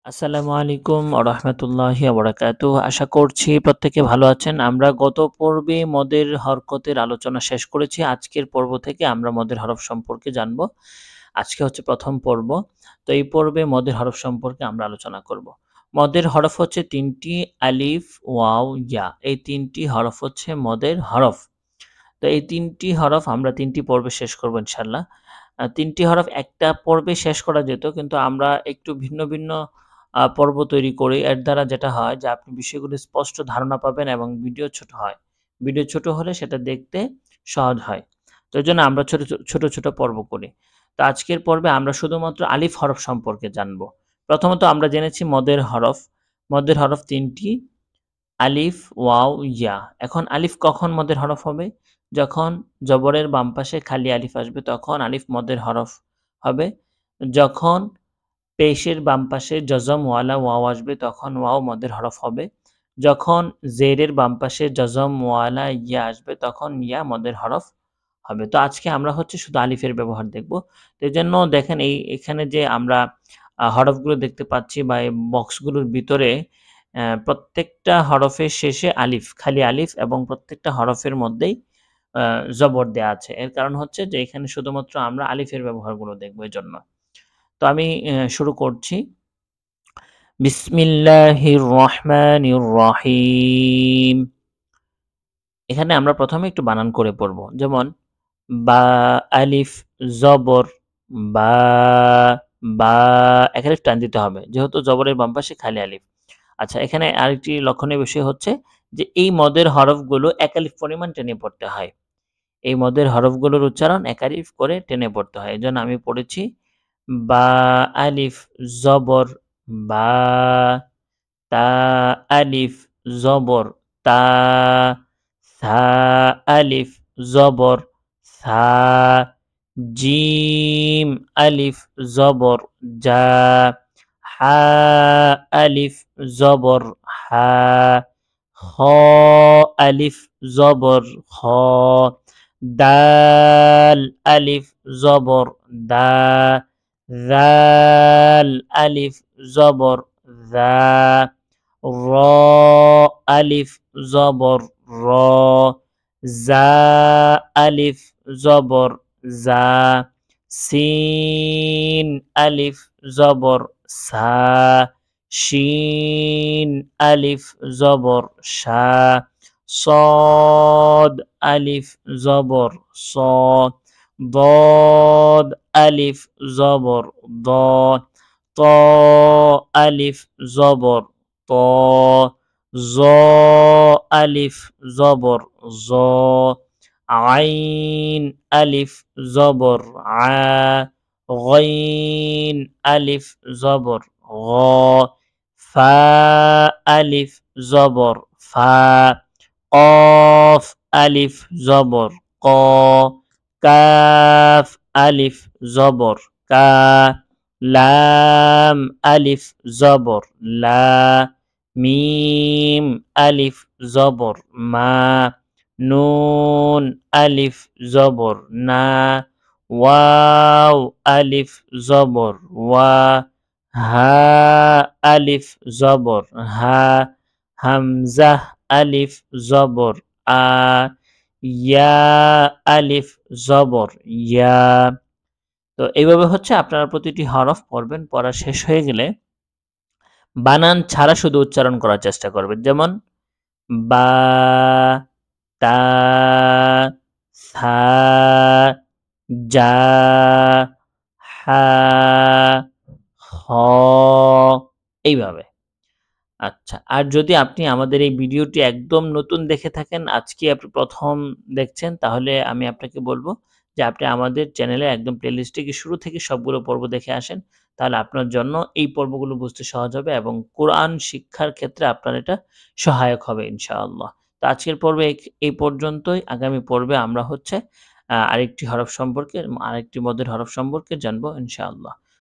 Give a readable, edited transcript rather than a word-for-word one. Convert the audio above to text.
আসসালামু আলাইকুম রাহমাতুল্লাহি ওয়া বারাকাতুহু। আশা করছি প্রত্যেকে ভালো আছেন। আমরা গত পর্বে মদের হরকতের আলোচনা শেষ করেছি। আজকের পর্ব থেকে আমরা মদের হরফ সম্পর্কে জানব। আজকে হচ্ছে ১ম পর্ব। তো এই পর্বে মদের হরফ সম্পর্কে আমরা আলোচনা করব। মদের হরফ হচ্ছে ৩ টি আলিফ, ওয়াও, ইয়া। এই ৩ টি হরফ হচ্ছে মদের হরফ। তো এই ৩ টি হরফ আমরা ৩ টি পর্বে শেষ করব ইনশাআল্লাহ। ৩ টি হরফ একটা পর্বে শেষ করা যেত, কিন্তু আমরা একটু ভিন্ন পর্ব তৈরি করি। এর দ্বারা যেটা হয় যে আপনি বিষয়গুলো স্পষ্ট ধারণা পাবেন এবং ভিডিও ছোট হয়। ভিডিও ছোট হলে সেটা দেখতে সহজ হয়। তো এজন্য আমরা ছোট পর্ব করি। তো আজকের পর্বে আমরা শুধুমাত্র আলিফ হরফ সম্পর্কে জানব। প্রথমত আমরা জেনেছি মদের হরফ। মদের হরফ ৩ টি। আলিফ, ওয়াও, ইয়া। এখন আলিফ কখন মদের হরফ হবে? যখন জবরের বাম পাশে খালি আলিফ আসবে তখন আলিফ মদের হরফ হবে। যখন পেশের বাম পাশে জজমওয়ালা ওয়াও আসবে তখন ওয়াও মদের হরফ হবে। যখন জেরের বাম পাশে জজমওয়ালা ইয়া আসবে তখন ইয়া মদের হরফ হবে। তো আজকে আমরা হচ্ছে শুধু আলিফের ব্যবহার দেখব। তো এজন্য দেখেন এখানে যে আমরা হরফগুলো দেখতে পাচ্ছি বা এই বক্সগুলোর ভিতরে প্রত্যেকটা হরফের শেষে আলিফ, খালি আলিফ, এবং প্রত্যেকটা হরফের মধ্যেই আ জবর দেয়া আছে। এর কারণ হচ্ছে যে এখানে শুধুমাত্র আমরা আলিফের ব্যবহারগুলো দেখব এজন্য। তো আমি শুরু করছি। বিসমিল্লাহির রহমানির রহিম। এখানে আমরা ১ম এ একটু বানান করে পড়ব। যেমন বা, আলিফ, জবর, বা, বা, এক আলিফ টান দিতে হবে। যেহেতু জবরের বাম পাশে খালি আলিফ। আচ্ছা, এখানে আরেকটি লক্ষণীয় বিষয় হচ্ছে যে এই মদের হরফগুলো এক আলিফ পরিমাণ টেনে পড়তে হয়। এই মদের হরফগুলোর উচ্চারণ এক আলিফ করে টেনে পড়তে হয়। এজন্য আমি পড়েছি বা, আলিফ, জবর, বা, তা, আলিফ, জবর, তা, সা, আলিফ, জবর, সা, জিম, আলিফ, জবর, জা, হা, আলিফ, জবর, হা, খ, আলিফ, জবর, খ, দাল, আলিফ, জবর, দা, জাল, আলিফ, জবর, যা, র, আলিফ, জবর, র, জা, আলিফ, জবর, জা, সিন, আলিফ, জবর, সা, শিন, আলিফ, জবর, সা, صاد, আলিফ, জবর, স, ضاد, আলিফ, জবর, দ, ত, আলিফ, জবর, ত, জ, আলিফ, জবর, জ, আইন, আলিফ, জবর, আ, গইন, আলিফ, জবর, গ, ফা, আলিফ, জবর, ফা, কফ, আলিফ, জবর, ক, কাফ, আলিফ, জবর, কা, লাম, আলিফ, জবর, লা, মিম, আলিফ, জবর, মা, নুন, আলিফ, জবর, না, ওয়াও, আলিফ, জবর, ওয়া, হা, আলিফ, জবর, হা, হামজাহ, আলিফ, জবর, আ, ইয়া, আলিফ, জবর, ইয়া। তো এইভাবে হচ্ছে আপনারা প্রতিটি হরফ পড়বেন। পড়া শেষ হয়ে গেলে বানান ছাড়া শুধু উচ্চারণ করার চেষ্টা করবেন। যেমন বা, তা, সা, জা, হা, হ, এইভাবে। আচ্ছা। আর যদি আপনি আমাদের এই ভিডিওটি একদম নতুন দেখে থাকেন, আজকে আপনি ১ম দেখছেন, তাহলে আমি আপনাকে বলব যে আপনি আমাদের চ্যানেলে একদম প্লেলিস্টে গিয়ে শুরু থেকে সবগুলো পর্ব দেখে আসেন। তাহলে আপনার জন্য এই পর্বগুলো বুঝতে সহজ হবে এবং কোরআন শিক্ষার ক্ষেত্রে আপনার এটা সহায়ক হবে ইনশাআল্লাহ। তো আজকের পর্বে এই পর্যন্তই। আগামী পর্বে আমরা হচ্ছে আরেকটি হরফ সম্পর্কে, আরেকটি মদের হরফ সম্পর্কে জানবো ইনশাআল্লাহ।